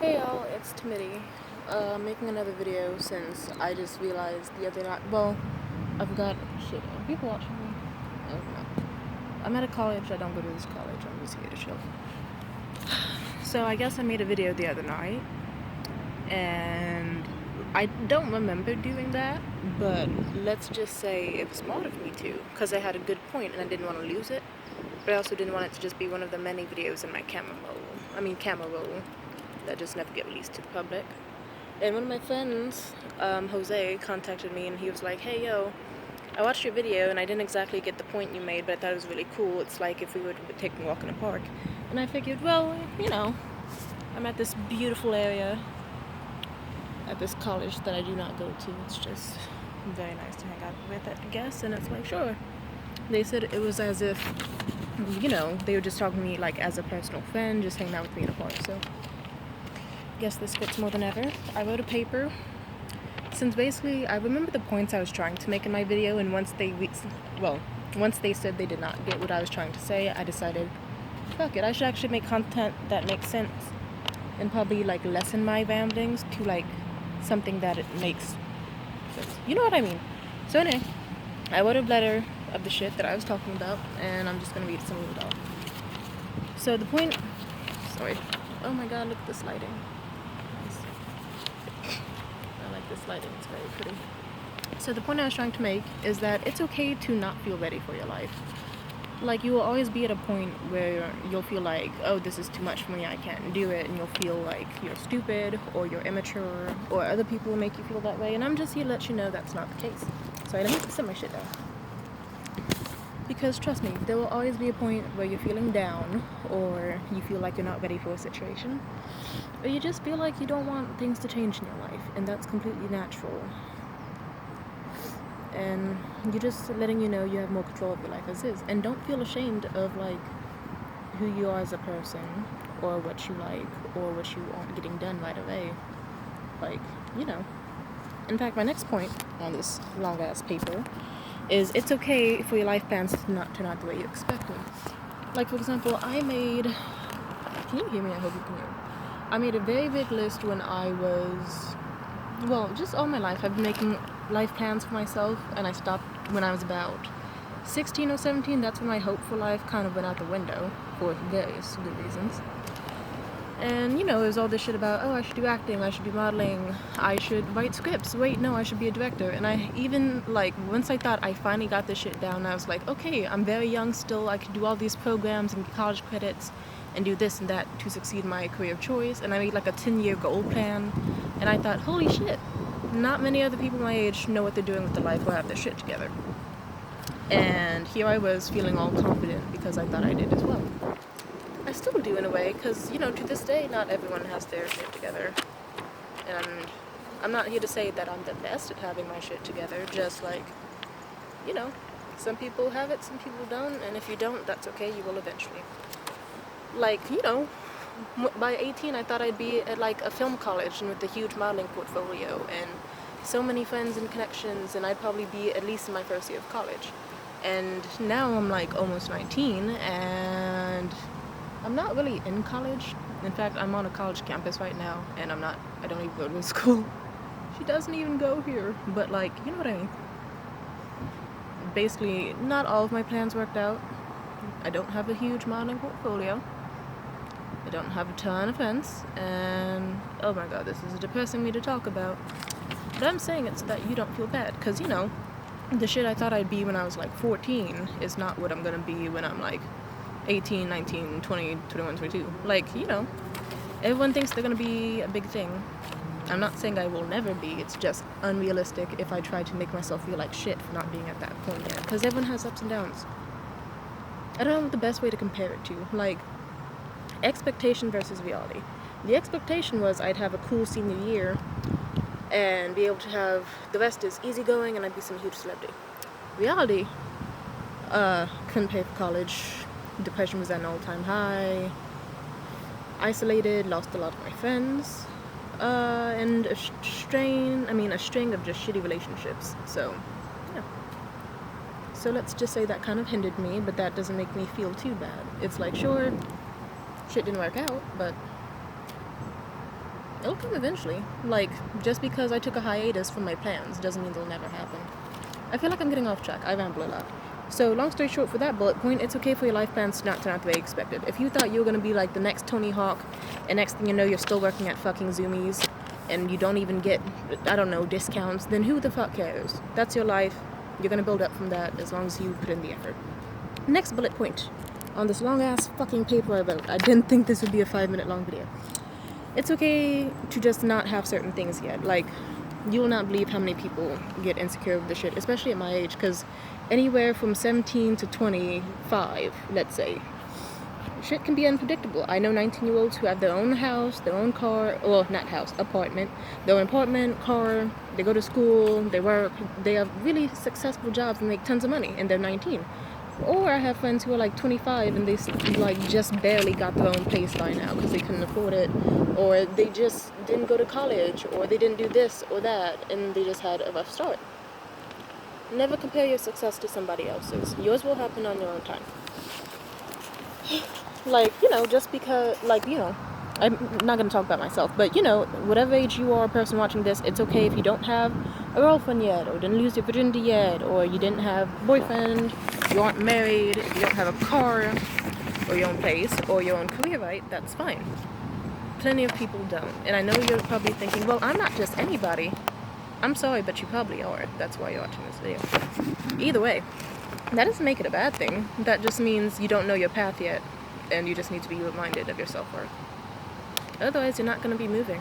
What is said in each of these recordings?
Hey y'all, it's Timothy. Making another video since I just realized the other night. Well, I forgot. Shit, are people watching me? Oh no. I'm at a college. I don't go to this college. I'm just here to chill. So I guess I made a video the other night, and I don't remember doing that, but let's just say it was smart of me to, because I had a good point and I didn't want to lose it, but I also didn't want it to just be one of the many videos in my camera roll that just never get released to the public. And one of my friends, Jose, contacted me and he was like, hey yo, I watched your video and I didn't exactly get the point you made, but I thought it was really cool. It's like if we were taking a walk in a park. And I figured, well, I'm at this beautiful area at this college that I do not go to. It's just very nice to hang out with, I guess. And it's like, sure. They said it was as if, they were just talking to me like as a personal friend, just hanging out with me in a park. So I guess this fits more than ever. I wrote a paper. Since basically, I remember the points I was trying to make in my video, and once they said they did not get what I was trying to say, I decided, fuck it, I should actually make content that makes sense, and probably like lessen my ramblings to like something that it makes sense. You know what I mean? So anyway, I wrote a letter of the shit that I was talking about, and I'm just gonna read some of it off. So the point, sorry, oh my god, look at this lighting. I like this lighting, it's very pretty. So the point I was trying to make is that it's okay to not feel ready for your life. Like, you will always be at a point where you'll feel like, oh, this is too much for me, I can't do it, and you'll feel like you're stupid, or you're immature, or other people will make you feel that way, and I'm just here to let you know that's not the case. Sorry, let me set my shit down. Because trust me, there will always be a point where you're feeling down, or you feel like you're not ready for a situation, or you just feel like you don't want things to change in your life, and that's completely natural. And you're just letting you know you have more control of your life as is, and don't feel ashamed of like who you are as a person, or what you like, or what you want getting done right away. Like, in fact, my next point on this long ass paper is it's okay for your life plans to not turn out the way you expected. Like, for example, can you hear me? I hope you can hear me. I made a very big list when I was, just all my life I've been making life plans for myself, and I stopped when I was about 16 or 17. That's when my hope for life kind of went out the window for various good reasons. And, it was all this shit about, oh, I should do acting, I should do modeling, I should write scripts, wait, no, I should be a director. And I even, once I thought I finally got this shit down, I was like, okay, I'm very young still, I can do all these programs and get college credits and do this and that to succeed in my career of choice. And I made, a 10-year goal plan, and I thought, holy shit, not many other people my age know what they're doing with their life or have their shit together. And here I was feeling all confident because I thought I did as well. I still do in a way, because, to this day, not everyone has their shit together. And I'm not here to say that I'm the best at having my shit together, just some people have it, some people don't, and if you don't, that's okay, you will eventually. By 18, I thought I'd be at, a film college and with a huge modeling portfolio and so many friends and connections, and I'd probably be at least in my first year of college. And now I'm, almost 19, and I'm not really in college. In fact, I'm on a college campus right now, and I don't even go to school. She doesn't even go here, but you know what I mean. Basically, not all of my plans worked out. I don't have a huge modeling portfolio. I don't have a ton of friends, and oh my god, this is depressing me to talk about. But I'm saying it so that you don't feel bad, because, the shit I thought I'd be when I was 14 is not what I'm gonna be when I'm 18, 19, 20, 21, 22. Everyone thinks they're gonna be a big thing. I'm not saying I will never be, it's just unrealistic if I try to make myself feel like shit for not being at that point yet, because everyone has ups and downs. I don't know what the best way to compare it to, expectation versus reality. The expectation was I'd have a cool senior year and be able to have, the rest is easygoing and I'd be some huge celebrity. Reality, couldn't pay for college, depression was at an all-time high, isolated, lost a lot of my friends, and a string of just shitty relationships. So, yeah. So let's just say that kind of hindered me, but that doesn't make me feel too bad. It's sure, shit didn't work out, but It'll come eventually. Like, just because I took a hiatus from my plans doesn't mean they'll never happen. I feel like I'm getting off track. I ramble a lot. So, long story short, for that bullet point, it's okay for your life plans to not turn out the way you expected. If you thought you were going to be like the next Tony Hawk, and next thing you know, you're still working at fucking Zoomies, and you don't even get, I don't know, discounts, then who the fuck cares? That's your life. You're going to build up from that as long as you put in the effort. Next bullet point. On this long-ass fucking paper I wrote. I didn't think this would be a 5-minute long video. It's okay to just not have certain things yet. Like, you will not believe how many people get insecure with this shit, especially at my age, because anywhere from 17 to 25, let's say, shit can be unpredictable. I know 19-year-olds who have their own house, their own car, well, not house, apartment, their own apartment, car, they go to school, they work, they have really successful jobs and make tons of money, and they're 19. Or I have friends who are like 25 and they like just barely got their own place by now because they couldn't afford it, or they just didn't go to college, or they didn't do this or that, and they just had a rough start. Never compare your success to somebody else's. Yours will happen on your own time. Like, you know, just because, like, you know, I'm not going to talk about myself, but, you know, whatever age you are, a person watching this, it's okay if you don't have a girlfriend yet, or didn't lose your virginity yet, or you didn't have a boyfriend, you aren't married, if you don't have a car, or your own place, or your own career, right? That's fine. Plenty of people don't. And I know you're probably thinking, well, I'm not just anybody. I'm sorry, but you probably are. That's why you're watching this video. Either way, that doesn't make it a bad thing. That just means you don't know your path yet, and you just need to be reminded of your self-worth. Otherwise, you're not going to be moving.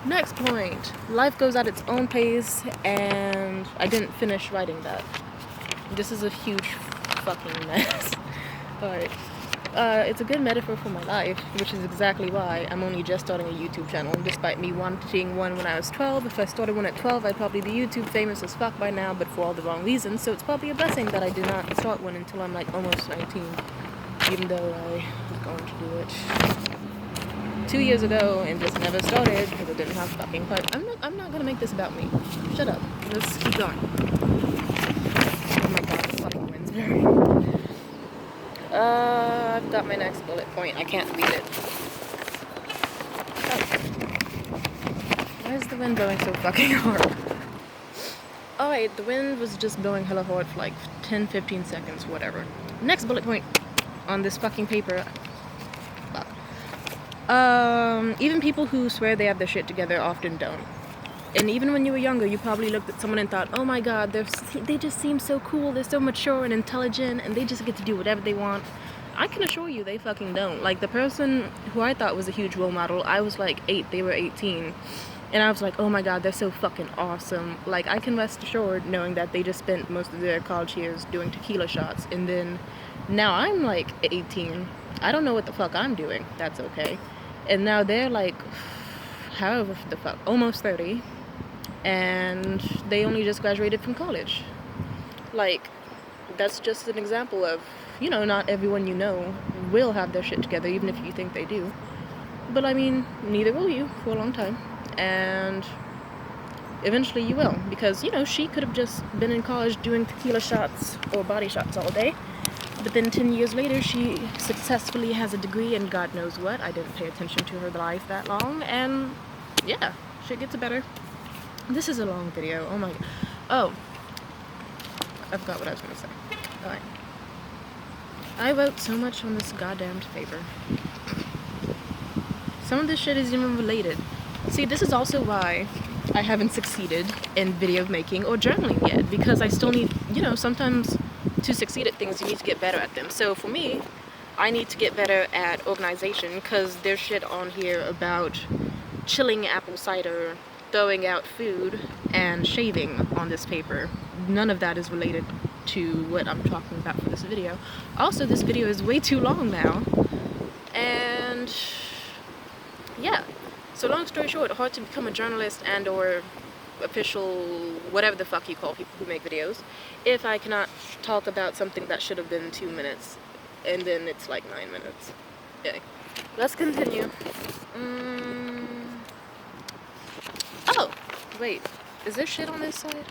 Next point. Life goes at its own pace, and I didn't finish writing that. This is a huge fucking mess. Alright. It's a good metaphor for my life, which is exactly why I'm only just starting a YouTube channel, despite me wanting one when I was 12. If I started one at 12, I'd probably be YouTube famous as fuck by now, but for all the wrong reasons, so it's probably a blessing that I did not start one until I'm like almost 19, even though I was going to do it 2 years ago and just never started because I didn't have fucking fun. I'm not gonna make this about me. Shut up. Let's keep going. Oh my god, the fucking wind's very... I've got my next bullet point. I can't read it. Oh. Why is the wind blowing so fucking hard? Alright, the wind was just blowing hella hard for like 10-15 seconds, whatever. Next bullet point on this fucking paper. Fuck. Even people who swear they have their shit together often don't. And even when you were younger, you probably looked at someone and thought, oh my god, they just seem so cool, they're so mature and intelligent, and they just get to do whatever they want. I can assure you they fucking don't. Like, the person who I thought was a huge role model, I was like 8, they were 18. And I was like, oh my god, they're so fucking awesome. Like, I can rest assured knowing that they just spent most of their college years doing tequila shots. And then, now I'm like 18. I don't know what the fuck I'm doing. That's okay. And now they're like, however the fuck, almost 30. And they only just graduated from college. Like, that's just an example of, you know, not everyone you know will have their shit together, even if you think they do. But I mean, neither will you for a long time. And eventually you will, because, you know, she could have just been in college doing tequila shots or body shots all day, but then 10 years later she successfully has a degree in God knows what. I didn't pay attention to her life that long, and yeah, shit gets better. This is a long video. Oh my god. Oh, I forgot what I was gonna say. Alright. I wrote so much on this goddamn paper. Some of this shit isn't even related. See, this is also why I haven't succeeded in video making or journaling yet, because I still need, you know, sometimes to succeed at things you need to get better at them. So for me, I need to get better at organization, because there's shit on here about chilling apple cider, throwing out food, and shaving on this paper. None of that is related to what I'm talking about for this video. Also, this video is way too long now, and yeah. So long story short, hard to become a journalist and or official, whatever the fuck you call people who make videos, if I cannot talk about something that should have been 2 minutes, and then it's like 9 minutes. Okay, let's continue. Oh, wait, is there shit on this side?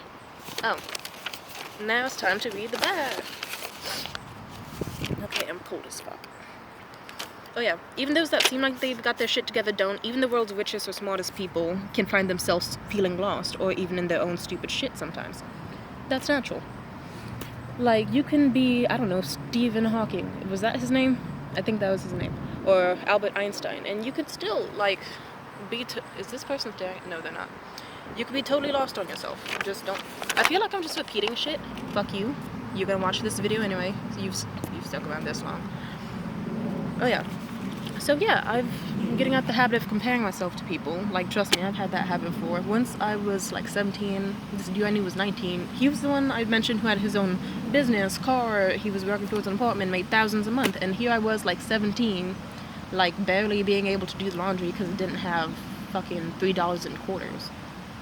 Oh, now it's time to read the back. Okay, I'm cold as fuck. Oh yeah, even those that seem like they've got their shit together don't. Even the world's richest or smartest people can find themselves feeling lost, or even in their own stupid shit sometimes. That's natural. Like, you can be, I don't know, Stephen Hawking. Was that his name? I think that was his name. Or Albert Einstein. And you could still, like, be... Is this person staring? No, they're not. You could be totally lost on yourself. Just don't... I feel like I'm just repeating shit. Fuck you. You're gonna watch this video anyway. So you've stuck around this long. Oh yeah. So yeah, I'm getting out the habit of comparing myself to people. Like, trust me, I've had that habit before. Once I was like 17, this dude I knew was 19. He was the one I mentioned who had his own business, car, he was working towards an apartment, made thousands a month. And here I was like 17, like barely being able to do the laundry because it didn't have fucking $3 in quarters.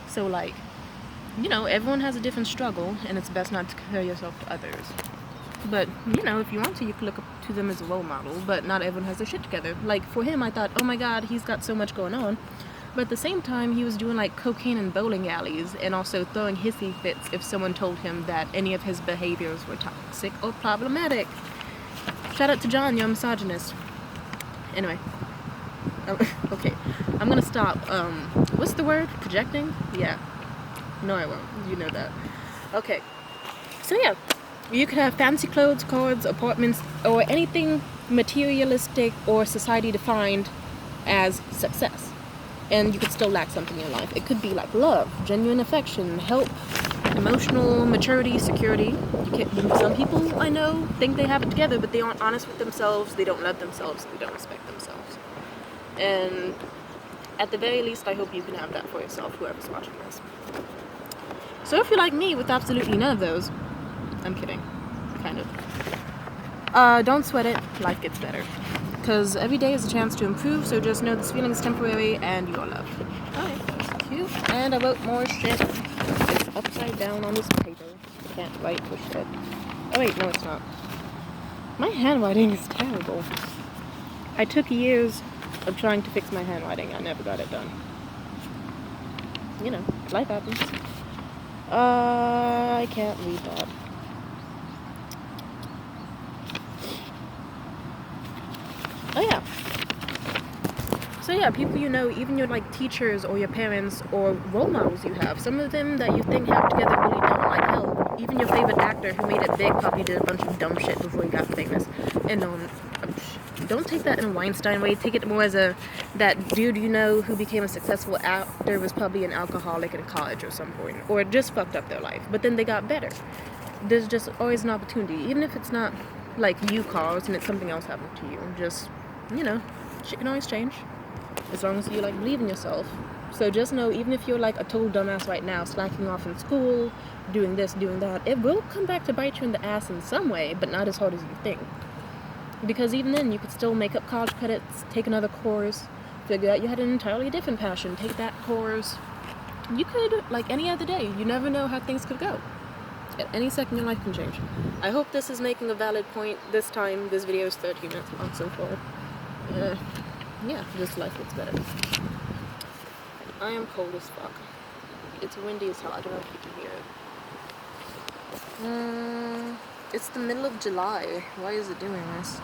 So like, you know, everyone has a different struggle, and it's best not to compare yourself to others. But, you know, if you want to, you could look up to them as a role model, but not everyone has their shit together. Like, for him, I thought, oh my god, he's got so much going on. But at the same time, he was doing, like, cocaine in bowling alleys, and also throwing hissy fits if someone told him that any of his behaviors were toxic or problematic. Shout out to John, you're a misogynist. Anyway. Okay, I'm gonna stop. What's the word? Projecting? Yeah. No, I won't. You know that. Okay. So, yeah. You could have fancy clothes, cars, apartments, or anything materialistic or society defined as success. And you could still lack something in your life. It could be like love, genuine affection, help, emotional maturity, security. Some people I know think they have it together, but they aren't honest with themselves, they don't love themselves, they don't respect themselves. And at the very least, I hope you can have that for yourself, whoever's watching this. So if you're like me with absolutely none of those, I'm kidding. Kind of. Don't sweat it. Life gets better. Because every day is a chance to improve, so just know this feeling is temporary and you're loved. Alright, that's cute. And I wrote more shit. It's upside down on this paper. Can't write for shit. Oh wait, no it's not. My handwriting is terrible. I took years of trying to fix my handwriting. I never got it done. You know, life happens. I can't read that. Oh yeah. So yeah, people you know, even your like teachers or your parents or role models you have, some of them that you think have together really don't. Like hell, even your favorite actor who made it big probably did a bunch of dumb shit before he got famous. And don't take that in a Weinstein way. Take it more as that dude you know who became a successful actor was probably an alcoholic in college or some point, or just fucked up their life. But then they got better. There's just always an opportunity, even if it's not like you caused and it's something else happened to you. Just, you know, shit can always change as long as you like believe in yourself. So just know, even if you're like a total dumbass right now, slacking off in school, doing this, doing that, it will come back to bite you in the ass in some way, but not as hard as you think. Because even then, you could still make up college credits, take another course, figure out you had an entirely different passion, take that course. You could, like any other day, you never know how things could go. At any second, your life can change. I hope this is making a valid point. This time, this video is 13 minutes long so far. Yeah, just life gets better. I am cold as fuck. It's windy as hell. I don't know if you can hear it. It's the middle of July. Why is it doing this?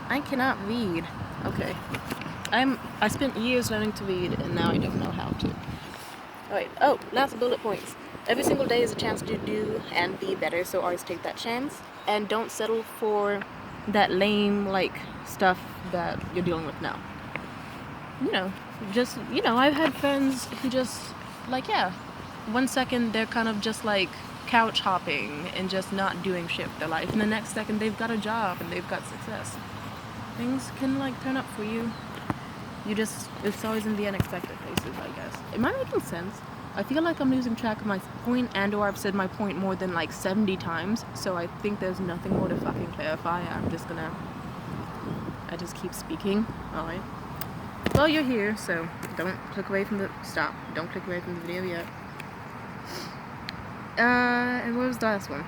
I cannot read. Okay. I spent years learning to read, and now I don't know how to. Alright. Oh, last bullet points. Every single day is a chance to do and be better, so always take that chance. And don't settle for that lame, like, stuff that you're dealing with now. You know, just, you know, I've had friends who just, like, yeah, 1 second they're kind of just, like, couch hopping and just not doing shit with their life. And the next second they've got a job and they've got success. Things can, like, turn up for you. You just, it's always in the unexpected places, I guess. Am I making sense? I feel like I'm losing track of my point, and or I've said my point more than like 70 times, so I think there's nothing more to fucking clarify. I just keep speaking. Alright. Well, you're here, so don't click away from the, don't click away from the video yet. And what was the last one?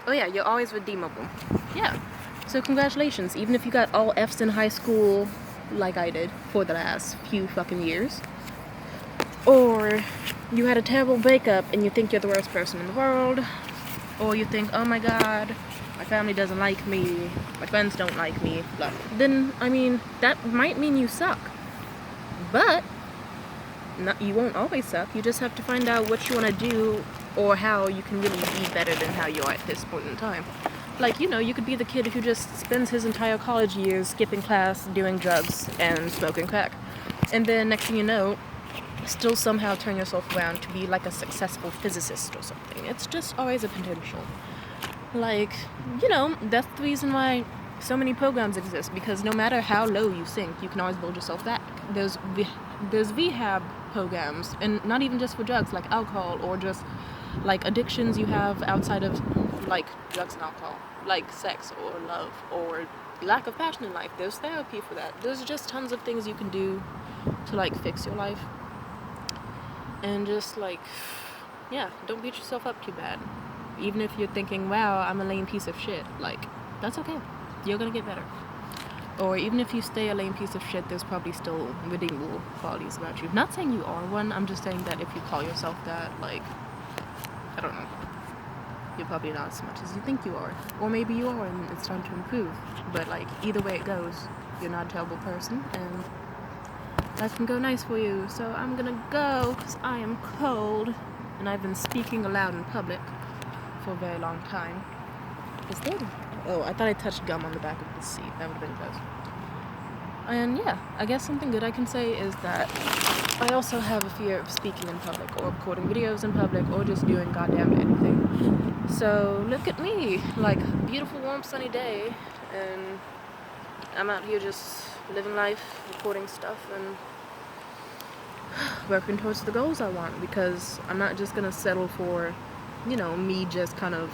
Oh yeah, you're always redeemable. Yeah. So congratulations, even if you got all F's in high school, like I did, for the last few fucking years. Or you had a terrible breakup and you think you're the worst person in the world. Or you think, oh my god, my family doesn't like me, my friends don't like me, blah, then, I mean, that might mean you suck. But you won't always suck. You just have to find out what you want to do or how you can really be better than how you are at this point in time. Like, you know, you could be the kid who just spends his entire college years skipping class, doing drugs, and smoking crack. And then next thing you know, still somehow turn yourself around to be like a successful physicist or something. It's just always a potential. Like, you know, that's the reason why so many programs exist, because no matter how low you sink, you can always build yourself back. There's rehab programs, and not even just for drugs, like alcohol, or just like addictions you have outside of like drugs and alcohol, like sex or love or lack of passion in life. There's therapy for that. There's just tons of things you can do to like fix your life. And just like, yeah, don't beat yourself up too bad. Even if you're thinking, wow, I'm a lame piece of shit, like, that's okay. You're gonna get better. Or even if you stay a lame piece of shit, there's probably still redeemable qualities about you. Not saying you are one, I'm just saying that if you call yourself that, like, I don't know, you're probably not as much as you think you are. Or maybe you are and it's time to improve. But like, either way it goes, you're not a terrible person, and life can go nice for you. So I'm gonna go, because I am cold, and I've been speaking aloud in public for a very long time. Is there... Oh, I thought I touched gum on the back of the seat. That would have been close. And yeah, I guess something good I can say is that I also have a fear of speaking in public, or recording videos in public, or just doing goddamn anything. So look at me, like, beautiful, warm, sunny day, and I'm out here just living life, recording stuff, and working towards the goals I want, because I'm not just gonna settle for, you know, me just kind of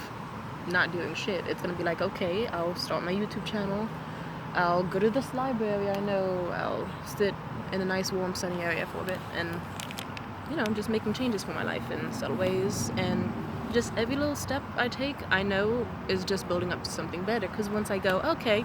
not doing shit. It's gonna be like, okay, I'll start my YouTube channel, I'll go to this library I know, I'll sit in a nice warm sunny area for a bit, and, you know, I'm just making changes for my life in subtle ways, and just every little step I take, I know, is just building up to something better, because once I go, okay,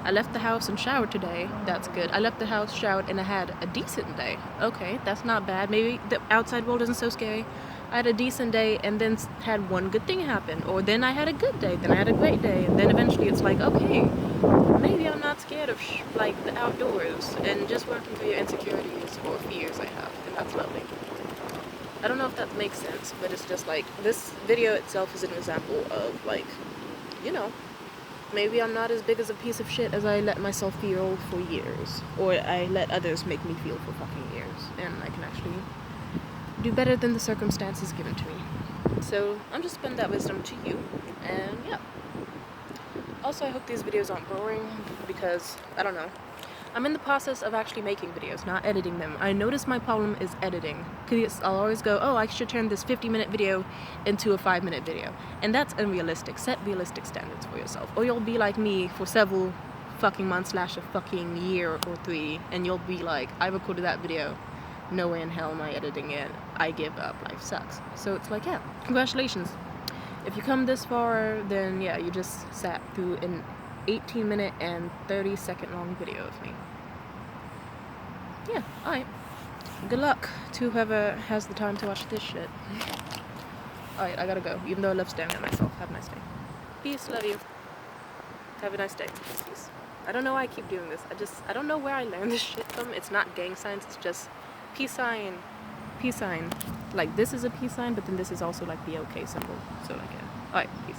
I left the house and showered today, that's good. I left the house, showered, and I had a decent day. Okay, that's not bad. Maybe the outside world isn't so scary. I had a decent day and then had one good thing happen. Or then I had a good day, then I had a great day. And then eventually it's like, okay, maybe I'm not scared of like the outdoors, and just working through your insecurities or fears I have, and that's lovely. I don't know if that makes sense, but it's just like, this video itself is an example of like, you know, maybe I'm not as big as a piece of shit as I let myself feel for years. Or I let others make me feel for fucking years. And I can actually do better than the circumstances given to me. So I'm just spending that wisdom to you. And yeah. Also, I hope these videos aren't boring, because, I don't know, I'm in the process of actually making videos, not editing them. I notice my problem is editing, because I'll always go, oh, I should turn this 50-minute video into a 5-minute video. And that's unrealistic. Set realistic standards for yourself. Or you'll be like me for several fucking months / a fucking year or 3, and you'll be like, I recorded that video, no way in hell am I editing it, I give up, life sucks. So it's like, yeah, congratulations. If you come this far, then yeah, you just sat through an 18-minute and 30-second long video of me. Yeah, alright. Good luck to whoever has the time to watch this shit. Alright, I gotta go, even though I love staring at myself. Have a nice day. Peace, love you. Have a nice day. Peace. I don't know why I keep doing this. I don't know where I learned this shit from. It's not gang signs, it's just peace sign, peace sign. Like, this is a peace sign, but then this is also like the OK symbol. So like, yeah. Alright, peace.